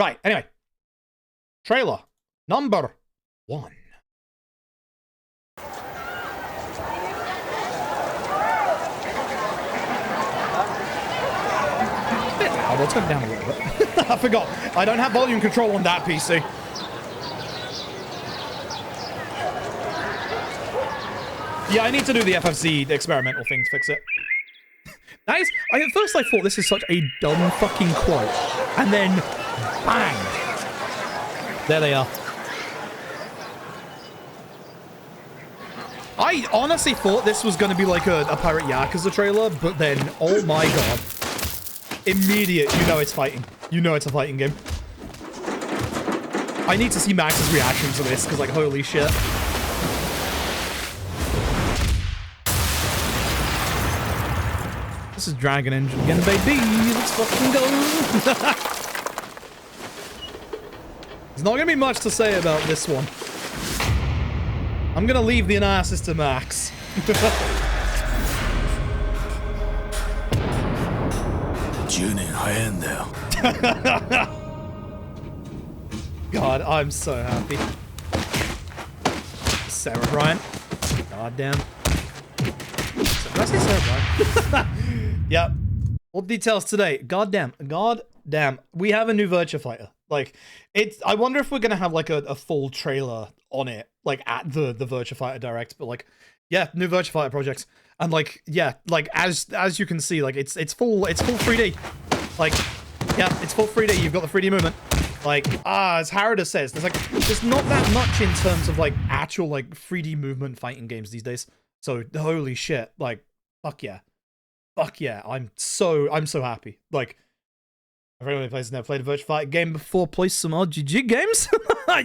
Right, anyway. Trailer number 1. Oh, let's go down a little bit. I forgot. I don't have volume control on that PC. Yeah, I need to do the FFC experimental thing to fix it. That is, at first I thought this is such a dumb fucking quote. And then, bang. There they are. I honestly thought this was going to be like a Pirate Yakuza trailer, but then, oh my god. Immediate, you know it's fighting. You know it's a fighting game. I need to see Max's reaction to this, because like, holy shit. This is Dragon Engine again, baby. Let's fucking go. There's not going to be much to say about this one. I'm going to leave the analysis to Max. God, I'm so happy. Sarah Bryant. God damn. Did I say Sarah Bryant? Yep. All details today. God damn. God damn. We have a new Virtua Fighter. Like, I wonder if we're gonna have like a full trailer on it, like at the Virtua Fighter Direct. But like, yeah, new Virtua Fighter projects. And like, yeah, like as you can see, like it's full 3D. Like, yeah, it's full 3D. You've got the 3D movement. Like, as Harada says, there's not that much in terms of like actual like 3D movement fighting games these days. So holy shit, like, fuck yeah. Fuck yeah. I'm so happy. Like, if anyone who's never played a Virtua Fighter game before, play some RGG games.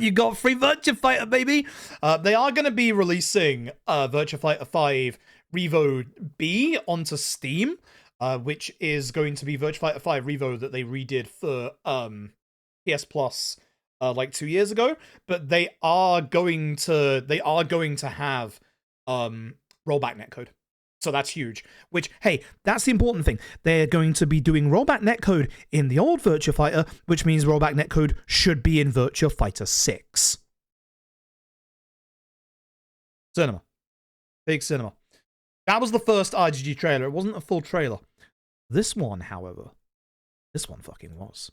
You got free Virtua Fighter, baby. They are going to be releasing Virtua Fighter 5 Revo B onto Steam, which is going to be Virtua Fighter 5 Revo that they redid for PS Plus like 2 years ago. But they are going to have rollback netcode. So that's huge. Which, hey, that's the important thing. They're going to be doing rollback netcode in the old Virtua Fighter, which means rollback netcode should be in Virtua Fighter 6. Cinema. Big cinema. That was the first RGG trailer. It wasn't a full trailer. This one, however, this one fucking was.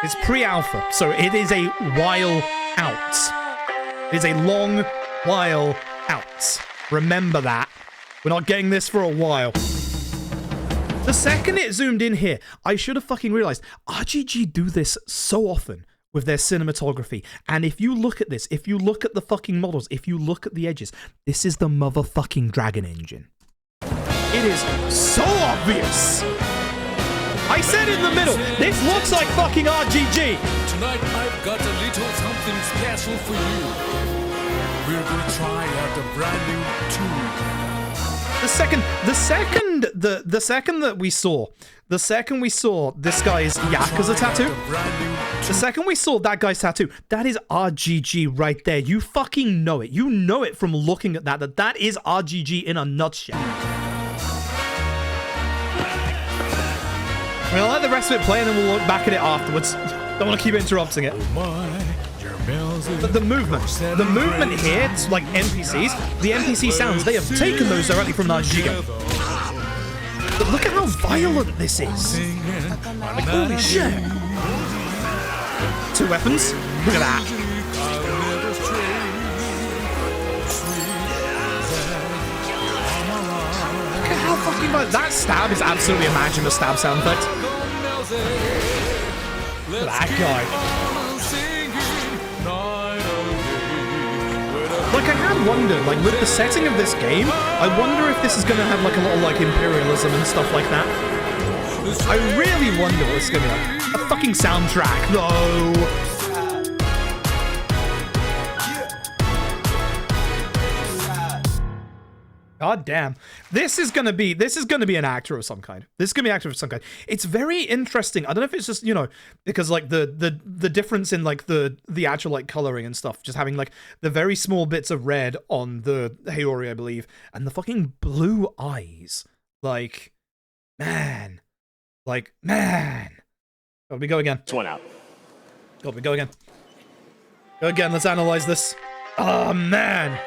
It's pre-alpha, so it is a while out. It is a long while out. Remember that. We're not getting this for a while. The second it zoomed in here, I should have fucking realized. RGG do this so often with their cinematography. And if you look at this, if you look at the fucking models, if you look at the edges, this is the motherfucking Dragon Engine. It is so obvious. I said in the middle, this looks like fucking RGG. Tonight I've got a little something special for you. We're gonna try out the brand new tool. The second that we saw this guy's Yakuza tattoo, the second we saw that guy's tattoo, that is RGG right there. You fucking know it. You know it from looking at that is RGG in a nutshell. We'll let the rest of it play and then we'll look back at it afterwards. Don't want to keep interrupting it. But the movement here, it's like NPCs, the NPC sounds, they have taken those directly from an RGG game. But look at how violent this is. Like, holy shit. 2 weapons? Look at that. Look at how fucking violent. That stab is absolutely imagine the stab sound effect. Look at that guy. Like, I had wondered, like, with the setting of this game, I wonder if this is going to have, like, a lot of, like, imperialism and stuff like that. I really wonder what it's going to be like. A fucking soundtrack, no! God damn. This is gonna be an actor of some kind. This is gonna be an actor of some kind. It's very interesting. I don't know if it's just, you know, because like the difference in like the actual like coloring and stuff, just having like the very small bits of red on the Haori, I believe, and the fucking blue eyes. Like, man. Like, man. God, we go again. This one out. God, we go again. Go again, let's analyze this. Oh man.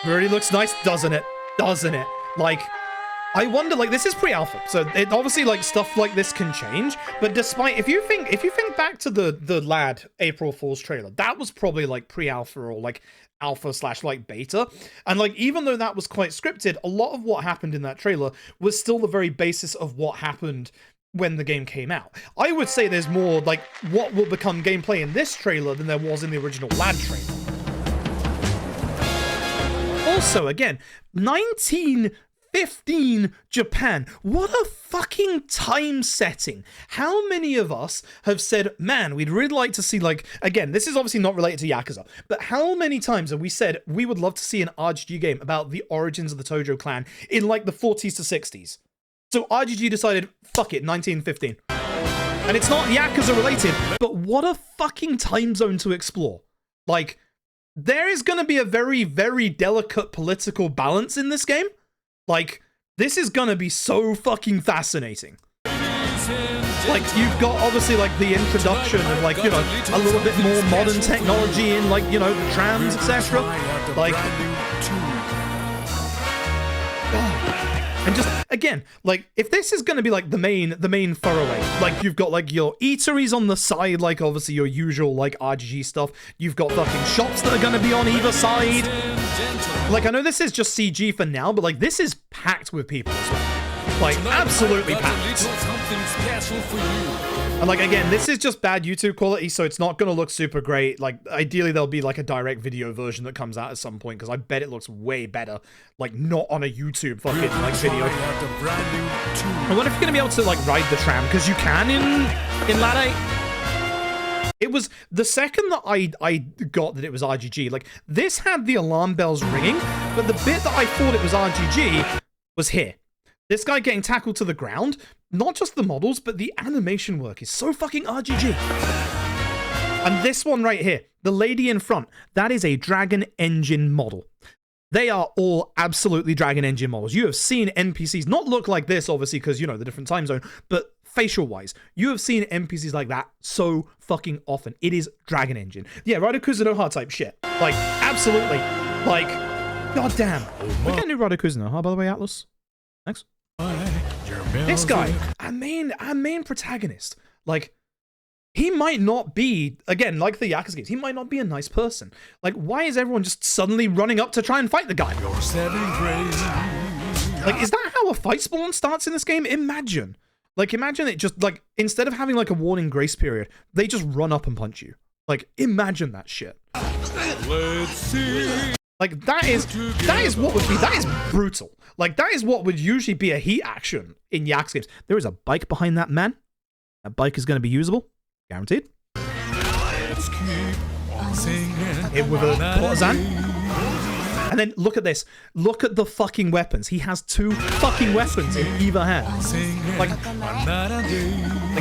Really looks nice, doesn't it? Doesn't it? Like, I wonder, like, this is pre-alpha, so it obviously, like, stuff like this can change, but despite, if you think back to the Lad April Fool's trailer, that was probably, like, pre-alpha or, like, alpha / like, beta, and, like, even though that was quite scripted, a lot of what happened in that trailer was still the very basis of what happened when the game came out. I would say there's more, like, what will become gameplay in this trailer than there was in the original Lad trailer. Also, again, 1915 Japan. What a fucking time setting. How many of us have said, man, we'd really like to see, like, again, this is obviously not related to Yakuza, but how many times have we said we would love to see an RGG game about the origins of the Tojo clan in, like, the 40s to 60s? So RGG decided, fuck it, 1915. And it's not Yakuza related, but what a fucking time zone to explore. Like, there is going to be a very, very delicate political balance in this game. Like, this is going to be so fucking fascinating. Like, you've got, obviously, like, the introduction of, like, you know, a little bit more modern technology in, like, you know, the trams, etc. Like, and just, again, like, if this is going to be, like, the main thoroughway, like, you've got, like, your eateries on the side, like, obviously, your usual, like, RGG stuff. You've got fucking shops that are going to be on either side. Like, I know this is just CG for now, but, like, this is packed with people as well. Like, absolutely packed. And, like, again, this is just bad YouTube quality, so it's not going to look super great. Like, ideally, there'll be, like, a direct video version that comes out at some point, because I bet it looks way better, like, not on a YouTube fucking, like, video. I wonder if you're going to be able to, like, ride the tram, because you can in Lad 8. It was the second that I got that it was RGG, like, this had the alarm bells ringing, but the bit that I thought it was RGG was here. This guy getting tackled to the ground, not just the models, but the animation work is so fucking RGG. And this one right here, the lady in front, that is a Dragon Engine model. They are all absolutely Dragon Engine models. You have seen NPCs not look like this, obviously, because, you know, the different time zone, but facial-wise, you have seen NPCs like that so fucking often. It is Dragon Engine. Yeah, Radoku Zenoha type shit. Like, absolutely. Like, goddamn. We get a new Radoku Zenoha, by the way, Atlas. Thanks. This guy, our main protagonist, like, he might not be, again, like the Yakuza games, he might not be a nice person. Like, why is everyone just suddenly running up to try and fight the guy? Like, is that how a fight spawn starts in this game? Imagine. Like, imagine it just, like, instead of having, like, a warning grace period, they just run up and punch you. Like, imagine that shit. Let's see. Like, that is what would be, that is brutal. Like, that is what would usually be a heat action in Yakuza games. There is a bike behind that man. That bike is going to be usable. Guaranteed. Let's keep on singing. Hit with a partisan. And then look at this. Look at the fucking weapons. He has 2 fucking weapons in either hand. Like,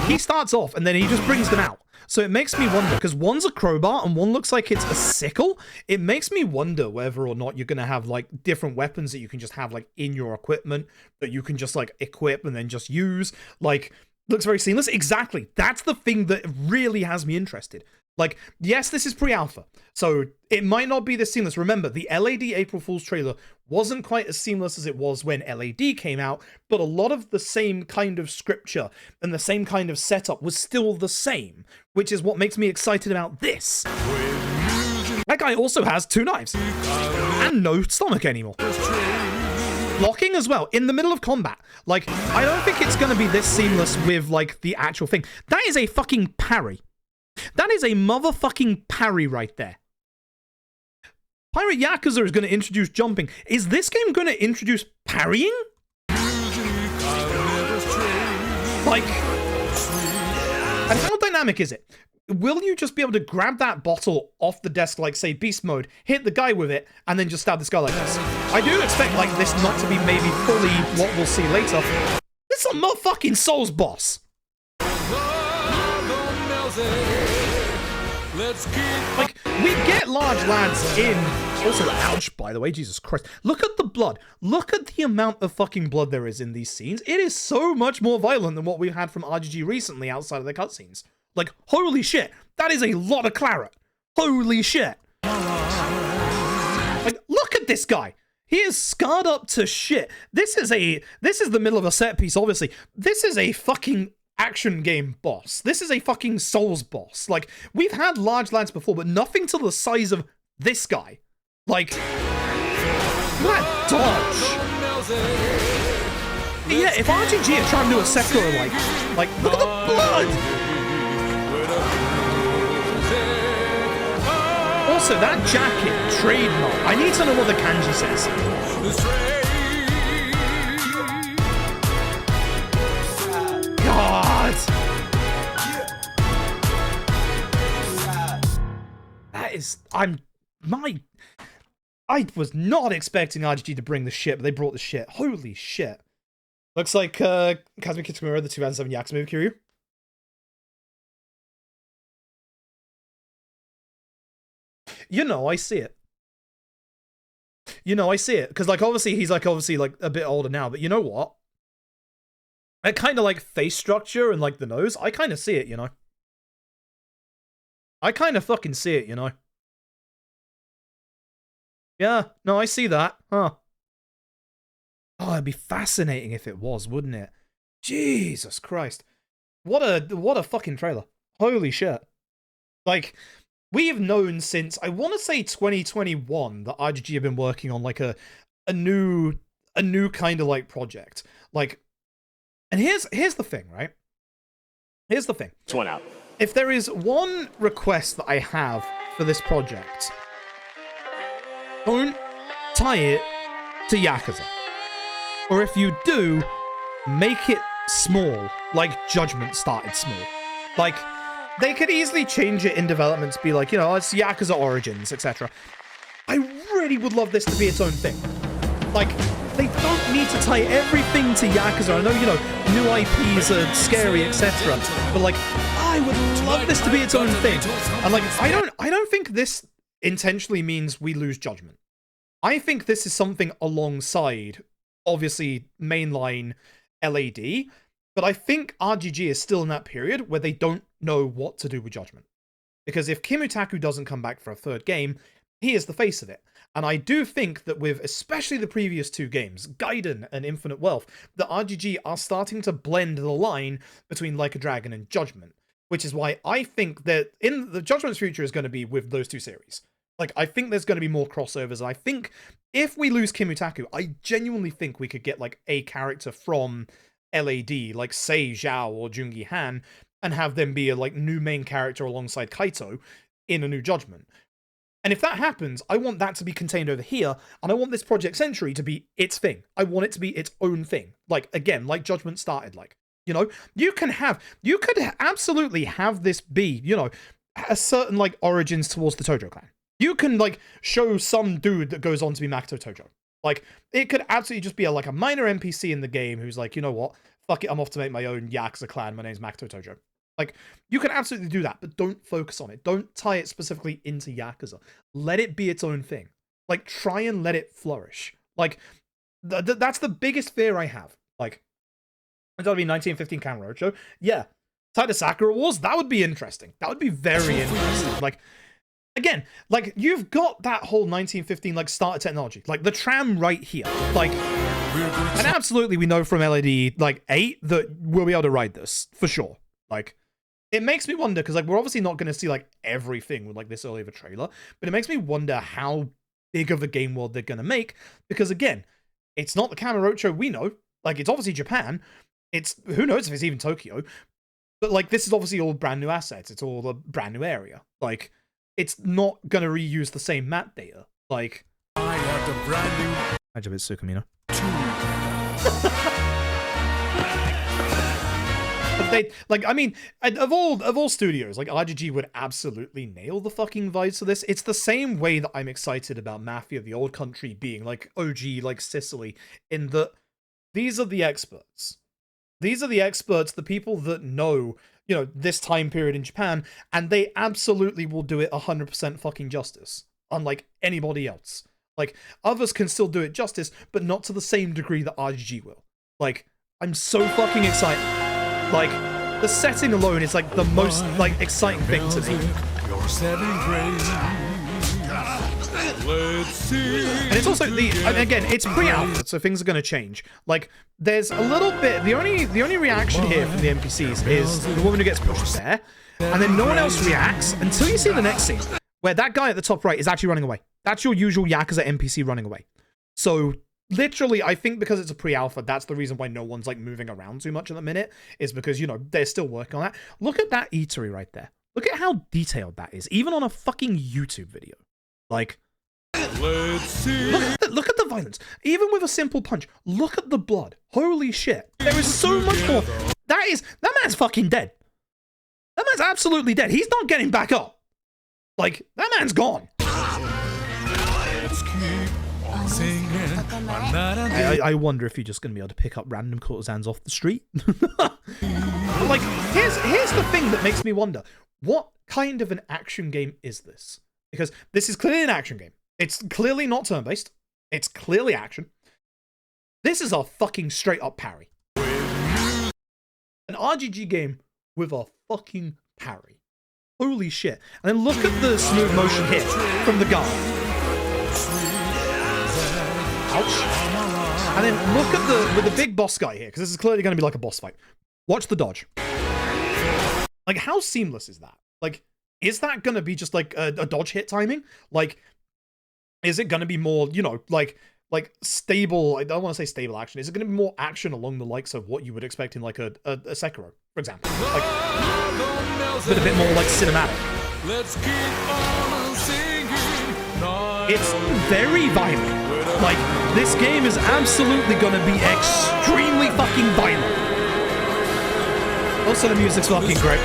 he starts off and then he just brings them out. So it makes me wonder, because one's a crowbar and one looks like it's a sickle. It makes me wonder whether or not you're going to have, like, different weapons that you can just have, like, in your equipment that you can just, like, equip and then just use. Like, looks very seamless. Exactly. That's the thing that really has me interested. Like, yes, this is pre-alpha, so it might not be this seamless. Remember, the LAD April Fool's trailer wasn't quite as seamless as it was when LAD came out, but a lot of the same kind of scripture and the same kind of setup was still the same, which is what makes me excited about this. That guy also has 2 knives and no stomach anymore. Blocking as well, in the middle of combat. Like, I don't think it's going to be this seamless with, like, the actual thing. That is a fucking parry. That is a motherfucking parry right there. Pirate Yakuza is going to introduce jumping. Is this game going to introduce parrying? Like, and how dynamic is it? will you just be able to grab that bottle off the desk, like, say, beast mode, hit the guy with it, and then just stab this guy like this? I do expect, like, this not to be maybe fully what we'll see later. This is a motherfucking Souls boss. Like, we get large lads in... Also, ouch, by the way, Jesus Christ. Look at the blood. Look at the amount of fucking blood there is in these scenes. It is so much more violent than what we've had from RGG recently outside of the cutscenes. Like, holy shit. That is a lot of claret. Holy shit. Like, look at this guy. He is scarred up to shit. This is the middle of a set piece, obviously. This is a fucking action game boss. This is a fucking Souls boss. Like, we've had large lads before, but nothing to the size of this guy. Like, that dodge. Yeah, if RGG are trying to do a Sekiro, like, look at the blood. Also, that jacket, trademark. I need to know what the kanji says. God. That is, I was not expecting RGG to bring the shit, but they brought the shit. Holy shit. Looks like Kazumi Kitsumura, the 2007 Yakuza movie, Kiryu. You know, I see it. You know, I see it. Because, like, obviously, he's, like, a bit older now. But you know what? That kind of, like, face structure and, like, the nose, I kind of see it, you know? I kind of fucking see it, you know? Yeah, no, I see that. Huh. Oh, it'd be fascinating if it was, wouldn't it? Jesus Christ. What a fucking trailer. Holy shit. Like, we have known since, I want to say 2021, that RGG have been working on, like, a new kind of, like, project. Like, and here's the thing, right? Here's the thing. It's one out. If there is one request that I have for this project, don't tie it to Yakuza. Or if you do, make it small, like Judgment started small. Like, they could easily change it in development to be like, you know, it's Yakuza Origins, etc. I really would love this to be its own thing. Like, they don't need to tie everything to Yakuza. I know, you know, new IPs are scary, etc. But, like, I would love this to be its own thing. And, like, I don't think this intentionally means we lose Judgment. I think this is something alongside, obviously, mainline LAD. But I think RGG is still in that period where they don't know what to do with Judgment. Because if Kimutaku doesn't come back for a third game, he is the face of it. And I do think that with especially the previous two games, Gaiden and Infinite Wealth, that RGG are starting to blend the line between Like a Dragon and Judgment. Which is why I think that in the Judgment's future is going to be with those two series. Like, I think there's going to be more crossovers. And I think if we lose Kimutaku, I genuinely think we could get, like, a character from LAD, like, say, Zhao or Jungi Han, and have them be a, like, new main character alongside Kaito in a new Judgment. And if that happens, I want that to be contained over here, and I want this Project Century to be its thing. I want it to be its own thing. Like, again, like Judgment started, like, you know, you could absolutely have this be, you know, a certain, like, origins towards the Tojo clan. You can, like, show some dude that goes on to be Makoto Tojo. Like, it could absolutely just be like a minor NPC in the game who's like, you know what, fuck it, I'm off to make my own Yakuza clan, my name's Makoto Tojo. Like, you can absolutely do that, but don't focus on it. Don't tie it specifically into Yakuza. Let it be its own thing. Like, try and let it flourish. Like, that's the biggest fear I have. Like, that'll be 1915 Kamurocho. Yeah. Tied to Sakura Wars, that would be interesting. That would be very interesting. Like, again, like, you've got that whole 1915, like, starter technology. Like, the tram right here. Like, and absolutely we know from LAD, like, 8 that we'll be able to ride this. For sure. Like, it makes me wonder, because, like, we're obviously not going to see, like, everything with, like, this early of a trailer, but it makes me wonder how big of a game world they're going to make, because, again, it's not the Kamurocho we know. Like, it's obviously Japan. It's, who knows if it's even Tokyo, but, like, this is obviously all brand new assets. It's all a brand new area. Like, it's not going to reuse the same map data. Like, I have the brand new imagine it's Sukamino. I mean, of all studios, like RGG would absolutely nail the fucking vibes for this. It's the same way that I'm excited about Mafia: The Old Country being like OG, like Sicily, in that these are the experts. These are the experts, the people that know, you know, this time period in Japan, and they absolutely will do it 100% fucking justice, unlike anybody else. Like, others can still do it justice, but not to the same degree that RGG will. Like, I'm so fucking excited. Like, the setting alone is like the most like exciting thing to me. And it's also and again, it's pre-alpha, so things are going to change. Like, there's a little bit. The only reaction here from the NPCs is the woman who gets pushed there, and then no one else reacts until you see the next scene, where that guy at the top right is actually running away. That's your usual Yakuza NPC running away. So literally, I think because it's a pre-alpha, that's the reason why no one's like moving around too much at the minute, is because, you know, they're still working on that. Look at that eatery right there. Look at how detailed that is, even on a fucking YouTube video. Like, look at the violence. Even with a simple punch, look at the blood. Holy shit. There is so much more. That man's fucking dead. That man's absolutely dead. He's not getting back up. Like, that man's gone. I wonder if you're just going to be able to pick up random courtesans off the street. Like, here's the thing that makes me wonder. What kind of an action game is this? Because this is clearly an action game. It's clearly not turn-based. It's clearly action. This is a fucking straight-up parry. An RGG game with a fucking parry. Holy shit. And then look at the smooth motion hit from the guard. Ouch. And then look at with the big boss guy here, because this is clearly going to be like a boss fight. Watch the dodge. Like, how seamless is that? Like, is that going to be just like a dodge hit timing? Like, is it going to be more, you know, like stable? I don't want to say stable action. Is it going to be more action along the likes of what you would expect in like a Sekiro, for example? Like, but a bit more like cinematic. It's very violent. Like, this game is absolutely going to be extremely fucking violent. Also, the music's fucking great.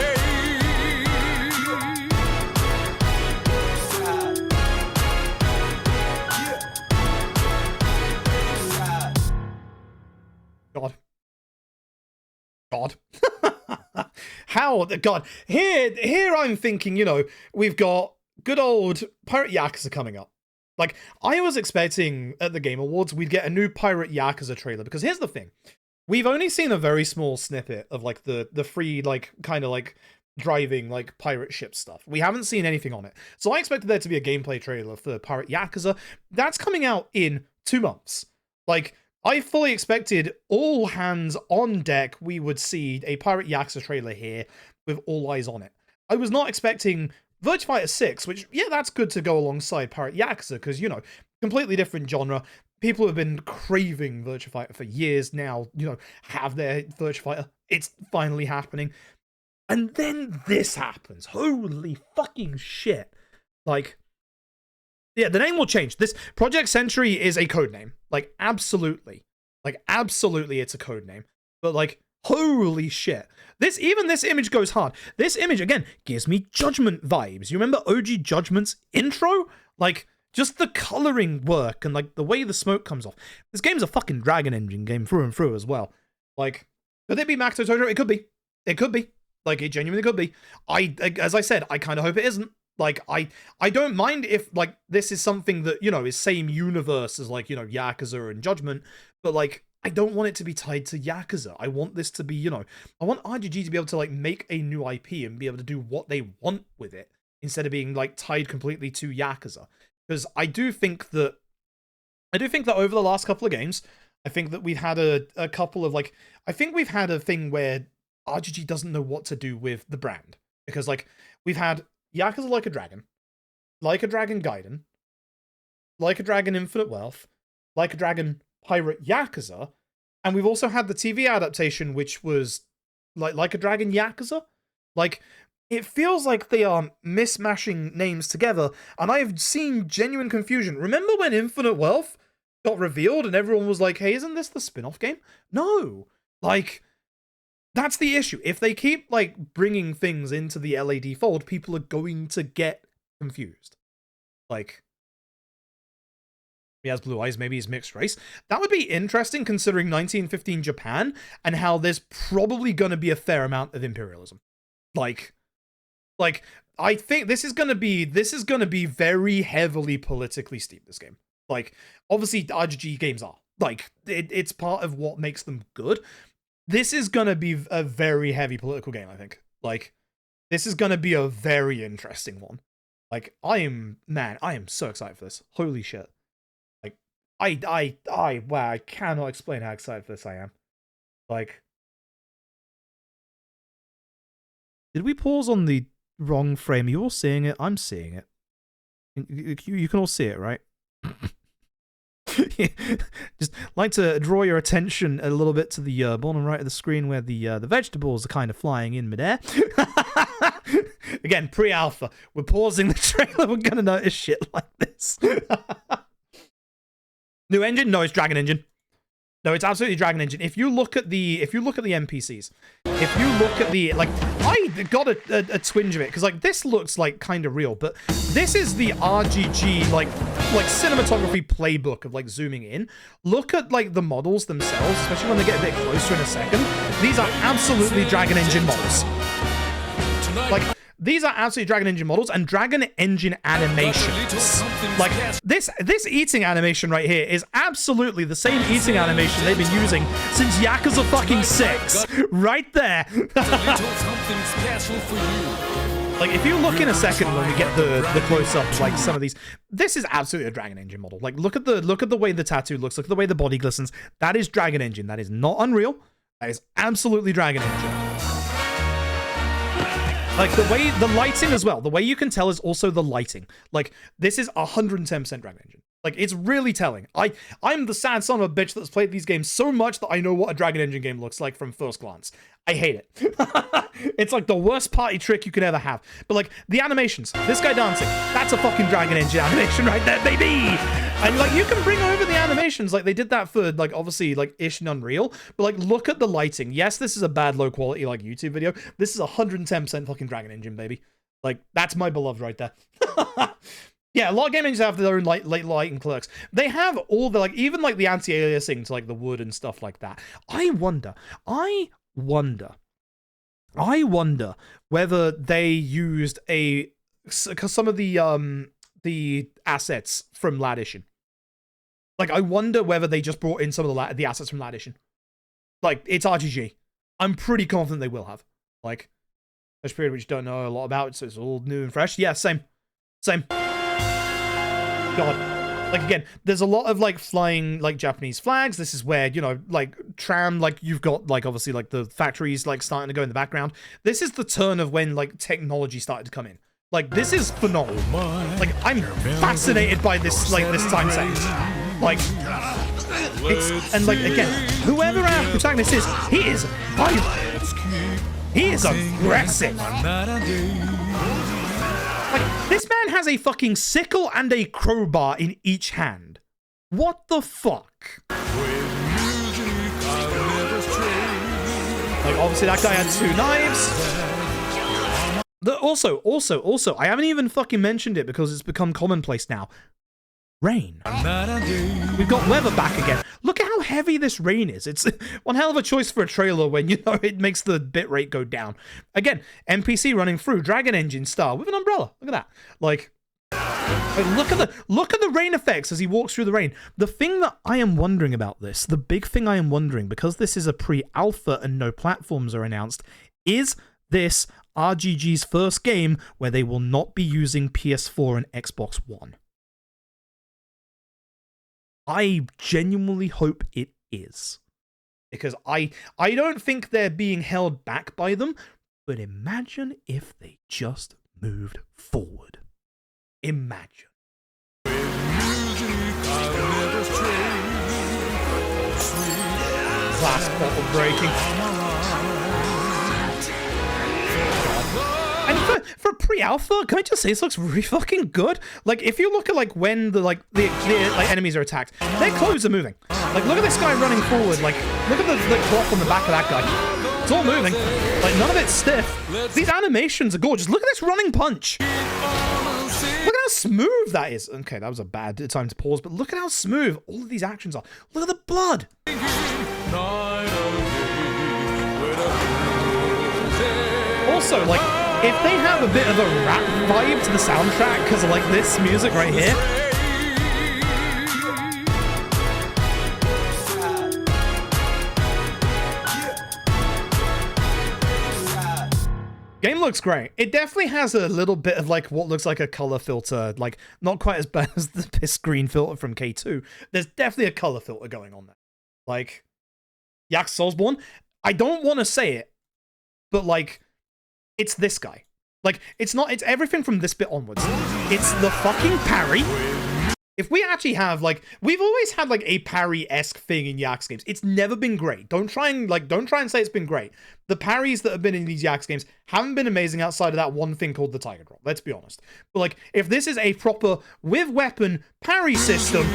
God. How? God. Here I'm thinking, you know, we've got good old Pirate Yakuza coming up. Like, I was expecting at the Game Awards we'd get a new Pirate Yakuza trailer, because here's the thing. We've only seen a very small snippet of, like, the free, like, kind of, like, driving, like, pirate ship stuff. We haven't seen anything on it. So I expected there to be a gameplay trailer for Pirate Yakuza. That's coming out in 2 months. Like, I fully expected all hands on deck we would see a Pirate Yakuza trailer here with all eyes on it. I was not expecting Virtua Fighter 6, which, yeah, that's good to go alongside Pirate Yakuza, because, you know, completely different genre. People have been craving Virtua Fighter for years now, you know, have their Virtua Fighter. It's finally happening. And then this happens. Holy fucking shit. Like, yeah, the name will change. This Project Century is a code name. Like, absolutely. Like, absolutely it's a code name. But, like, holy shit. Even this image goes hard. This image, again, gives me Judgment vibes. You remember OG Judgment's intro? Like, just the coloring work and, like, the way the smoke comes off. This game's a fucking Dragon Engine game through and through as well. Like, could it be Makoto Tojiro? It could be. It could be. Like, it genuinely could be. As I said, I kind of hope it isn't. Like, I don't mind if, like, this is something that, you know, is same universe as, like, you know, Yakuza and Judgment, but, like, I don't want it to be tied to Yakuza. I want this to be, you know, I want RGG to be able to, like, make a new IP and be able to do what they want with it, instead of being, like, tied completely to Yakuza. Because I do think that over the last couple of games, I think that we've had a couple of, like, I think we've had a thing where RGG doesn't know what to do with the brand. Because, like, we've had Yakuza Like a Dragon Gaiden, Like a Dragon Infinite Wealth, Like a Dragon Pirate Yakuza, and we've also had the TV adaptation, which was like a Dragon Yakuza. Like, it feels like they are mismashing names together, and I've seen genuine confusion. Remember when Infinite Wealth got revealed and everyone was like, hey, isn't this the spin-off game? No. Like, That's the issue. If they keep like bringing things into the LAD fold, people are going to get confused. Like, he has blue eyes, maybe he's mixed race. That would be interesting considering 1915 Japan and how there's probably going to be a fair amount of imperialism. Like I think this is going to be very heavily politically steeped, this game. Like, obviously RGG games are. Like, it's part of what makes them good. This is going to be a very heavy political game, I think. Like, this is going to be a very interesting one. Like, I am so excited for this. Holy shit. Like, wow, I cannot explain how excited for this I am. Like, did we pause on the wrong frame? You're all seeing it. I'm seeing it. You can all see it, right? Just like to draw your attention a little bit to the bottom right of the screen where the vegetables are kind of flying in midair. Again, pre-alpha. We're pausing the trailer. We're gonna notice shit like this. New engine? No, it's Dragon Engine. No, it's absolutely Dragon Engine. If you look at the NPCs, if you look at the, like, I got a twinge of it because like this looks like kind of real, but this is the RGG like cinematography playbook of like zooming in. Look at like the models themselves, especially when they get a bit closer in a second. These are absolutely Dragon Engine models. Like, these are absolutely Dragon Engine models and Dragon Engine animations. Like, this eating animation right here is absolutely the same eating animation they've been using since Yakuza fucking 6. Right there. Like, if you look in a second when we get the close-up of, like, some of these, this is absolutely a Dragon Engine model. Like, look at the way the tattoo looks, look at the way the body glistens. That is Dragon Engine. That is not Unreal. That is absolutely Dragon Engine. Like, the lighting as well. The way you can tell is also the lighting. Like, this is 110% Dragon Engine. Like, it's really telling. I'm the sad son of a bitch that's played these games so much that I know what a Dragon Engine game looks like from first glance. I hate it. It's like the worst party trick you could ever have. But like, the animations, this guy dancing, that's a fucking Dragon Engine animation right there, baby! And like, you can bring over the animations, like they did that for like, obviously, like, ish and Unreal, but like, look at the lighting. Yes, this is a bad low quality like YouTube video. This is 110% fucking Dragon Engine, baby. Like, that's my beloved right there. Yeah, a lot of game engines have their own late lighting clerks. They have all the, like, even like the anti-aliasing to like the wood and stuff like that. I wonder whether they used because some of the assets from Ladition. Like, I wonder whether they just brought in some of the assets from Ladition. Like, it's RGG. I'm pretty confident they will have. Like, there's a period which don't know a lot about, so it's all new and fresh. Yeah, same. God. Like, again, there's a lot of, like, flying, like, Japanese flags. This is where, you know, like, tram, like, you've got, like, obviously, like, the factories, like, starting to go in the background. This is the turn of when, like, technology started to come in. Like, this is phenomenal. Like, I'm fascinated by this, like, this time sequence. Like, it's, and, like, again, whoever our protagonist is, he is violent. He is aggressive. Like, this man has a fucking sickle and a crowbar in each hand. What the fuck? Like, obviously that guy had 2 knives. Also, I haven't even fucking mentioned it because it's become commonplace now. Rain. We've got weather back again. Look at how heavy this rain is. It's one hell of a choice for a trailer when, you know, it makes the bitrate go down. Again, NPC running through, Dragon Engine style, with an umbrella. Look at that. Like, look at the rain effects as he walks through the rain. The thing that I am wondering about this, the big thing I am wondering, because this is a pre-alpha and no platforms are announced, is this RGG's first game where they will not be using PS4 and Xbox One? I genuinely hope it is. Because I don't think they're being held back by them, but imagine if they just moved forward. Imagine. Glass bottle breaking. And for pre-alpha, can I just say this looks really fucking good? Like, if you look at like when the enemies are attacked, their clothes are moving. Like, look at this guy running forward. Like, look at the cloth on the back of that guy. It's all moving. Like, none of it's stiff. These animations are gorgeous. Look at this running punch. Look at how smooth that is. Okay, that was a bad time to pause, but look at how smooth all of these actions are. Look at the blood. Also, like, if they have a bit of a rap vibe to the soundtrack because of, like, this music right here. Game looks great. It definitely has a little bit of, like, what looks like a color filter. Like, not quite as bad as the piss green filter from K2. There's definitely a color filter going on there. Like, Yak Soulsborne, I don't want to say it, but, like, it's this guy. Like, it's not, it's everything from this bit onwards. It's the fucking parry. If we actually have, like, we've always had, like, a parry-esque thing in Yaks games. It's never been great. Don't try and say it's been great. The parries that have been in these Yaks games haven't been amazing outside of that one thing called the Tiger Drop. Let's be honest. But, like, if this is a proper, with weapon, parry system,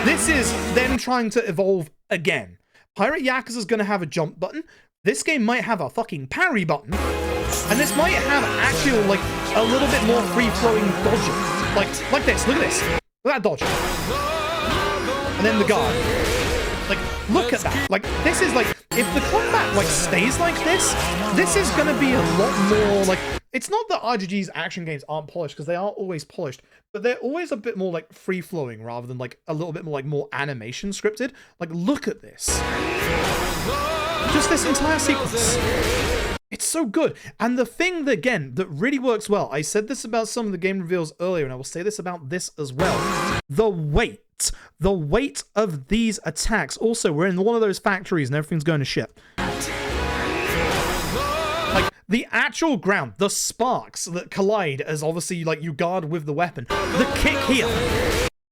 this is them trying to evolve again. Pirate Yakuza is going to have a jump button. This game might have a fucking parry button. And this might have actual, like, a little bit more free-flowing dodging. Like this. Look at this. Look at that dodge. And then the guard. Like, look at that. Like, this is, like, if the combat, like, stays like this is going to be a lot more, like, it's not that RGG's action games aren't polished, because they are always polished, but they're always a bit more, like, free-flowing rather than, like, a little bit more, like, more animation scripted. Like, look at this. Just this entire sequence. It's so good. And the thing, that, again, that really works well, I said this about some of the game reveals earlier, and I will say this about this as well. The weight of these attacks. Also, we're in one of those factories and everything's going to shit. Like, the actual ground, the sparks that collide as obviously, like, you guard with the weapon. The kick here.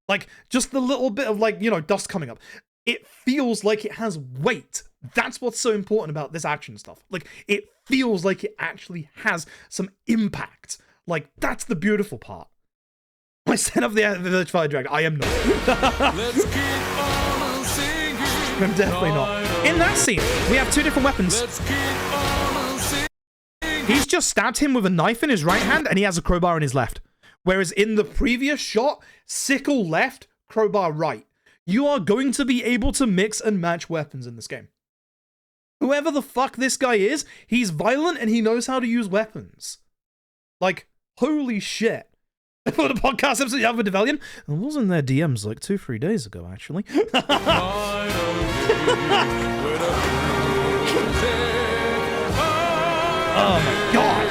Like, just the little bit of, like, you know, dust coming up. It feels like it has weight. That's what's so important about this action stuff. Like, it feels like it actually has some impact. Like, that's the beautiful part. I set up the Virtua Fighter Dragon. I am not. Let's keep on singing. I'm definitely not. In that scene, we have two different weapons. Let's keep on singing. He's just stabbed him with a knife in his right hand, and he has a crowbar in his left. Whereas in the previous shot, sickle left, crowbar right. You are going to be able to mix and match weapons in this game. Whoever the fuck this guy is, he's violent and he knows how to use weapons. Like, holy shit. For the podcast episode you have with Develian, it wasn't their DMs like 2-3 days ago, actually. Oh my god.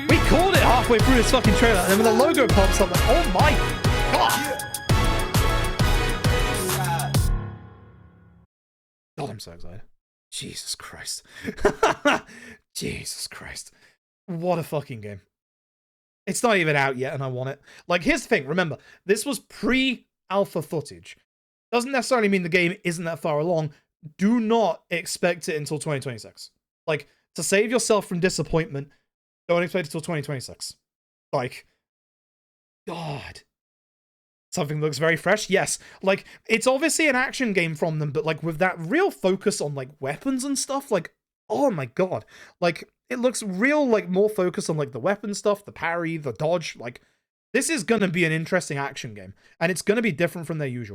We called it halfway through this fucking trailer, and then when the logo pops up, like, oh my god. God, I'm so excited. Jesus Christ. Jesus Christ. What a fucking game. It's not even out yet and I want it. Like, here's the thing. Remember, this was pre-alpha footage. Doesn't necessarily mean the game isn't that far along. Do not expect it until 2026. Like, to save yourself from disappointment, don't expect it until 2026. Like, God. Something looks very fresh. Yes, like, it's obviously an action game from them, but, like, with that real focus on, like, weapons and stuff, like, oh my god. Like, it looks real, like, more focused on, like, the weapon stuff, the parry, the dodge. Like, this is gonna be an interesting action game, and it's gonna be different from their usual.